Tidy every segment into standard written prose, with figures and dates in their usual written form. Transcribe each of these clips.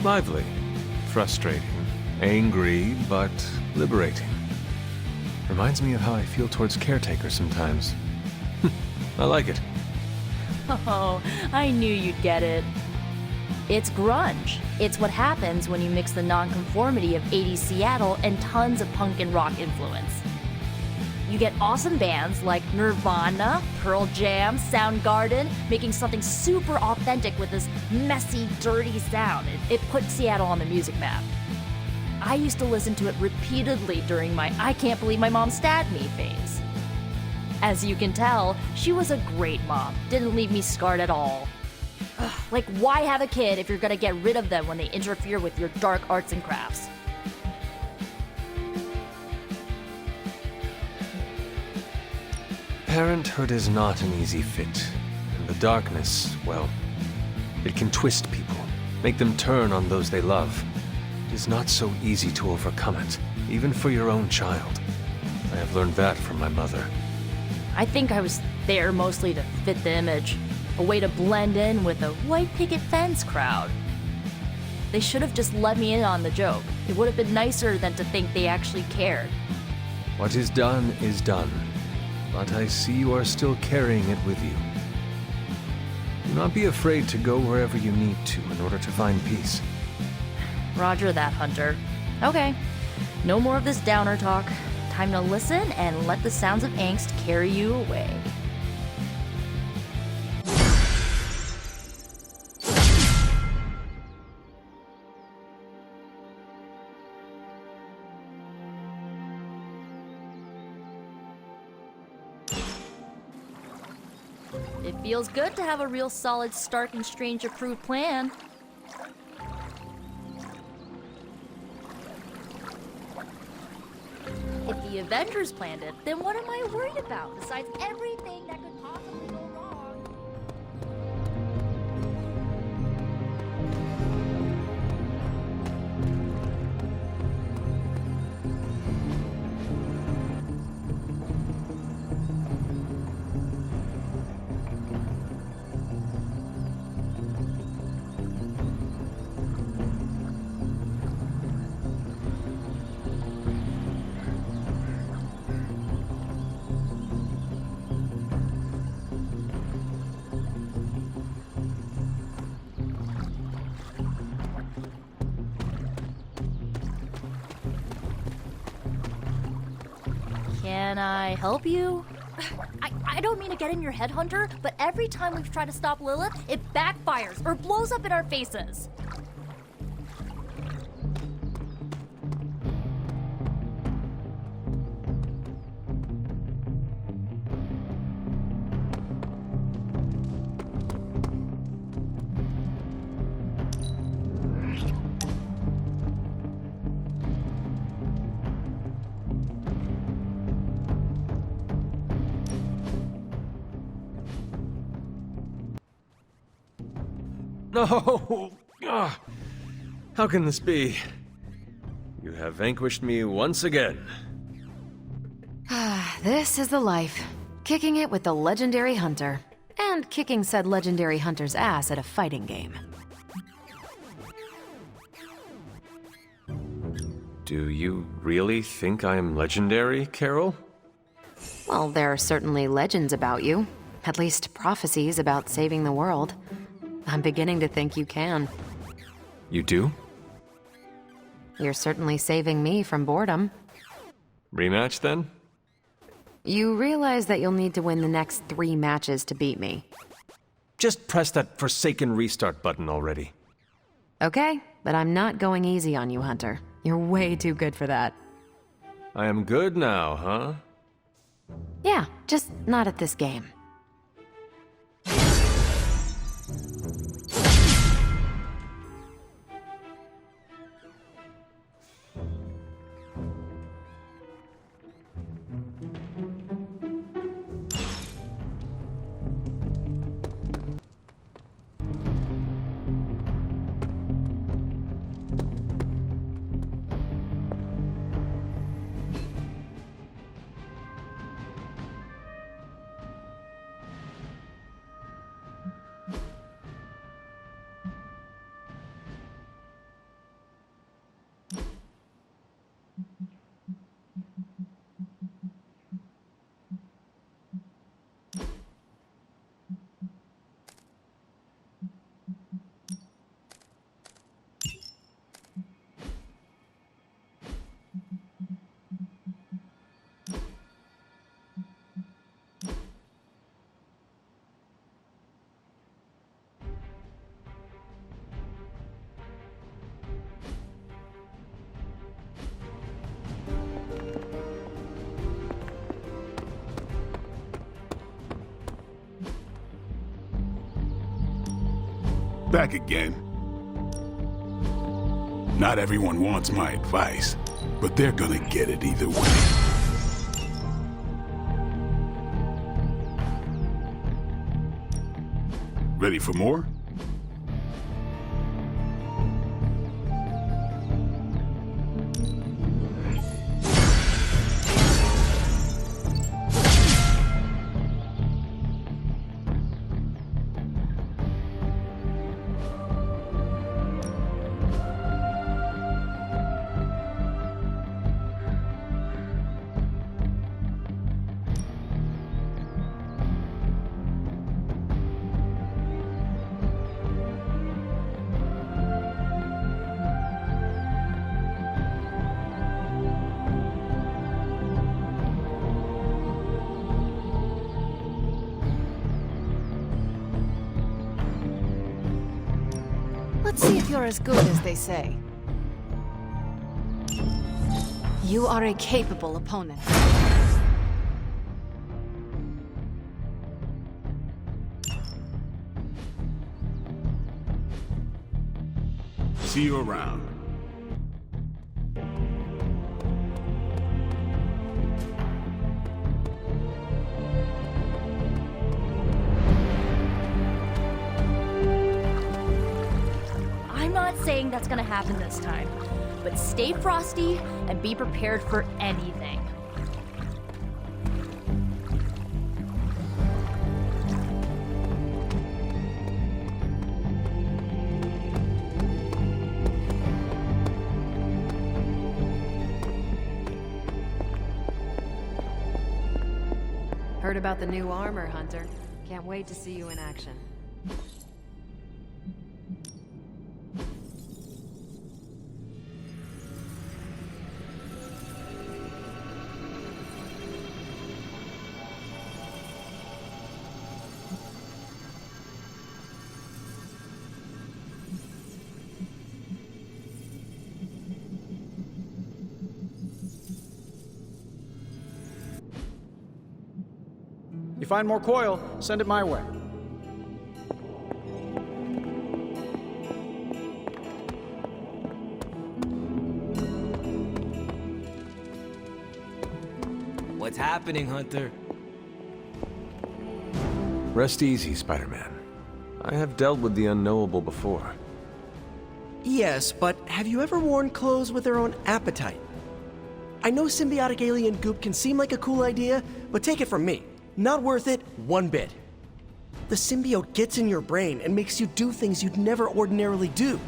Lively, frustrating, angry, but liberating. Reminds me of how I feel towards caretakers sometimes. I like it. Oh, I knew you'd get it. It's grunge. It's what happens when you mix the nonconformity of 80s Seattle and tons of punk and rock influence. You get awesome bands like Nirvana, Pearl Jam, Soundgarden, making something super authentic with this messy, dirty sound. It put Seattle on the music map. I used to listen to it repeatedly during my I can't believe my mom stabbed me phase. As you can tell, she was a great mom, didn't leave me scarred at all. Ugh, like, why have a kid if you're gonna get rid of them when they interfere with your dark arts and crafts? Parenthood is not an easy fit, and the darkness, well, it can twist people, make them turn on those they love. It is not so easy to overcome it, even for your own child. I have learned that from my mother. I think I was there mostly to fit the image, a way to blend in with the white picket fence crowd. They should have just let me in on the joke. It would have been nicer than to think they actually cared. What is done, but I see you are still carrying it with you. Do not be afraid to go wherever you need to in order to find peace. Roger that, Hunter. Okay, no more of this downer talk. Time to listen and let the sounds of angst carry you away. It feels good to have a real solid Stark and Strange approved plan. If the Avengers planned it, then what am I worried about besides everything that could possibly go wrong? Can I help you? I don't mean to get in your head, Hunter, but every time we've tried to stop Lilith, it backfires or blows up in our faces. No! How can this be? You have vanquished me once again. This is the life. Kicking it with the legendary hunter. And kicking said legendary hunter's ass at a fighting game. Do you really think I am legendary, Carol? Well, there are certainly legends about you. At least prophecies about saving the world. I'm beginning to think you can. You do? You're certainly saving me from boredom. Rematch, then? You realize that you'll need to win the next 3 matches to beat me. Just press that forsaken restart button already. Okay, but I'm not going easy on you, Hunter. You're way too good for that. I am good now, huh? Yeah, just not at this game. Back again. Not everyone wants my advice, but they're gonna get it either way. Ready for more? Let's see if you're as good as they say. You are a capable opponent. See you around. I'm not saying that's gonna happen this time, but stay frosty and be prepared for anything. Heard about the new armor, Hunter. Can't wait to see you in action. You find more coil, send it my way. What's happening, Hunter? Rest easy, Spider-Man. I have dealt with the unknowable before. Yes, but have you ever worn clothes with their own appetite? I know symbiotic alien goop can seem like a cool idea, but take it from me. Not worth it one bit. The symbiote gets in your brain and makes you do things you'd never ordinarily do.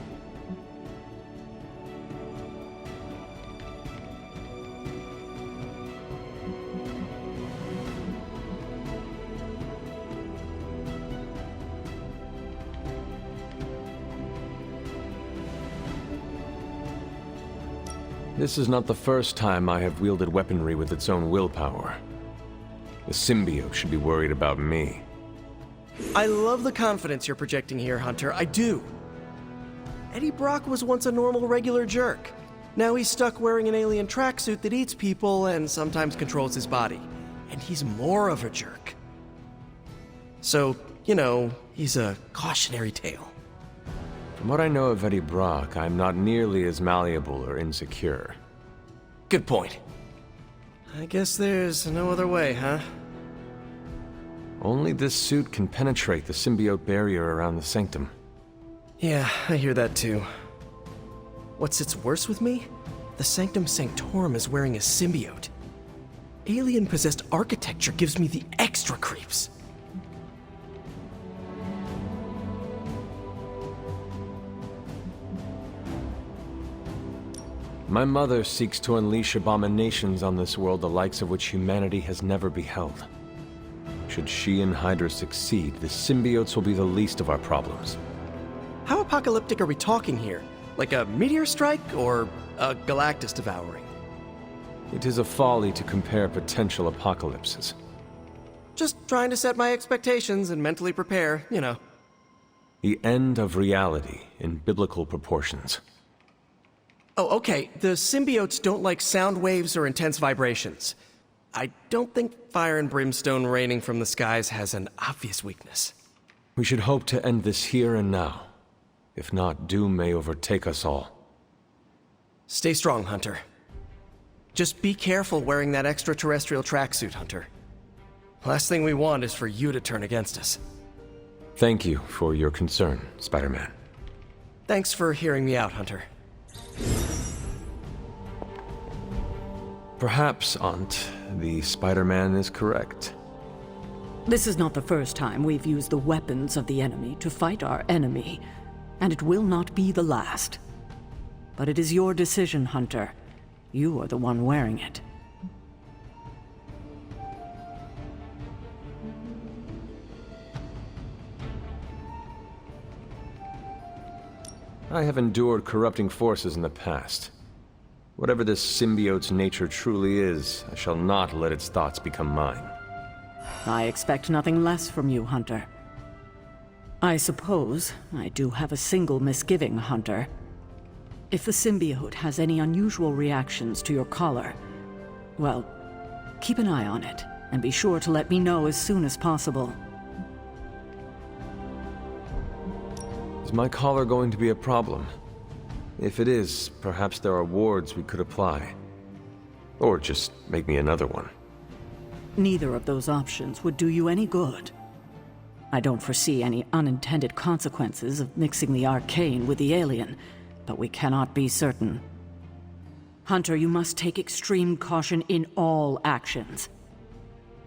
This is not the first time I have wielded weaponry with its own willpower. The symbiote should be worried about me. I love the confidence you're projecting here, Hunter. I do. Eddie Brock was once a normal, regular jerk. Now he's stuck wearing an alien tracksuit that eats people and sometimes controls his body. And he's more of a jerk. So, you know, he's a cautionary tale. From what I know of Eddie Brock, I'm not nearly as malleable or insecure. Good point. I guess there's no other way, huh? Only this suit can penetrate the symbiote barrier around the sanctum. Yeah, I hear that too. What sits worse with me? The Sanctum Sanctorum is wearing a symbiote. Alien-possessed architecture gives me the extra creeps. My mother seeks to unleash abominations on this world the likes of which humanity has never beheld. Should she and Hydra succeed, the symbiotes will be the least of our problems. How apocalyptic are we talking here? Like a meteor strike or a Galactus devouring? It is a folly to compare potential apocalypses. Just trying to set my expectations and mentally prepare, you know. The end of reality in biblical proportions. Oh, okay. The symbiotes don't like sound waves or intense vibrations. I don't think fire and brimstone raining from the skies has an obvious weakness. We should hope to end this here and now. If not, doom may overtake us all. Stay strong, Hunter. Just be careful wearing that extraterrestrial tracksuit, Hunter. Last thing we want is for you to turn against us. Thank you for your concern, Spider-Man. Thanks for hearing me out, Hunter. Perhaps, Aunt, the Spider-Man is correct. This is not the first time we've used the weapons of the enemy to fight our enemy, and it will not be the last. But it is your decision, Hunter. You are the one wearing it. I have endured corrupting forces in the past. Whatever this symbiote's nature truly is, I shall not let its thoughts become mine. I expect nothing less from you, Hunter. I suppose I do have a single misgiving, Hunter. If the symbiote has any unusual reactions to your collar, well, keep an eye on it, and be sure to let me know as soon as possible. Is my collar going to be a problem? If it is, perhaps there are wards we could apply. Or just make me another one. Neither of those options would do you any good. I don't foresee any unintended consequences of mixing the arcane with the alien, but we cannot be certain. Hunter, you must take extreme caution in all actions.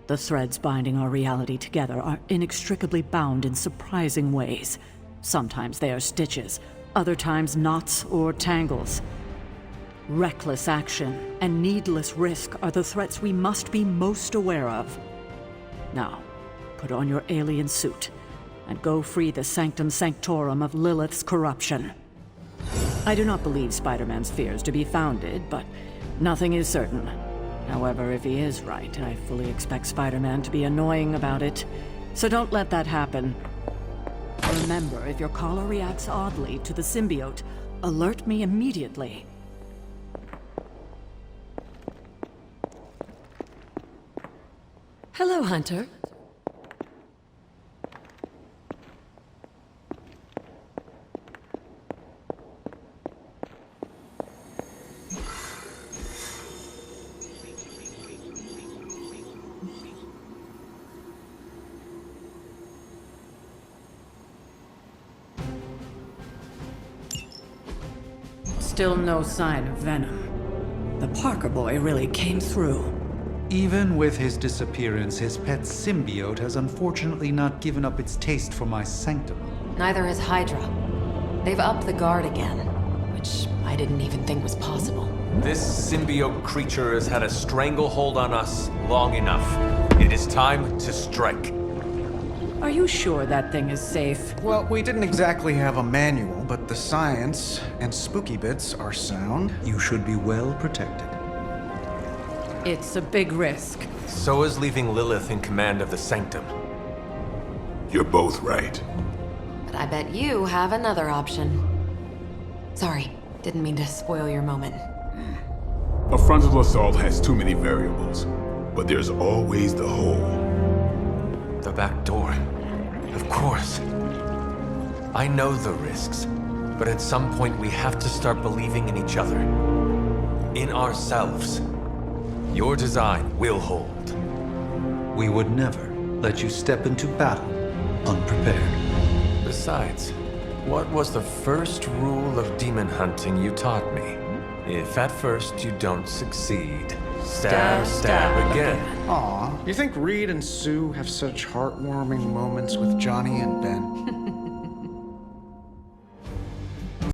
The threads binding our reality together are inextricably bound in surprising ways. Sometimes they are stitches, other times knots or tangles. Reckless action and needless risk are the threats we must be most aware of. Now, put on your alien suit and go free the Sanctum Sanctorum of Lilith's corruption. I do not believe Spider-Man's fears to be founded, but nothing is certain. However, if he is right, I fully expect Spider-Man to be annoying about it. So don't let that happen. Remember, if your collar reacts oddly to the symbiote, alert me immediately. Hello, Hunter. Still no sign of Venom. The Parker boy really came through. Even with his disappearance, his pet symbiote has unfortunately not given up its taste for my sanctum. Neither has Hydra. They've upped the guard again, which I didn't even think was possible. This symbiote creature has had a stranglehold on us long enough. It is time to strike. Are you sure that thing is safe? Well, we didn't exactly have a manual, but the science and spooky bits are sound. You should be well protected. It's a big risk. So is leaving Lilith in command of the Sanctum. You're both right. But I bet you have another option. Sorry, didn't mean to spoil your moment. A frontal assault has too many variables, but there's always the hole. The back door. Of course. I know the risks, but at some point we have to start believing in each other. In ourselves. Your design will hold. We would never let you step into battle unprepared. Besides, what was the first rule of demon hunting you taught me? If at first you don't succeed, stab again. Aw, you think Reed and Sue have such heartwarming moments with Johnny and Ben?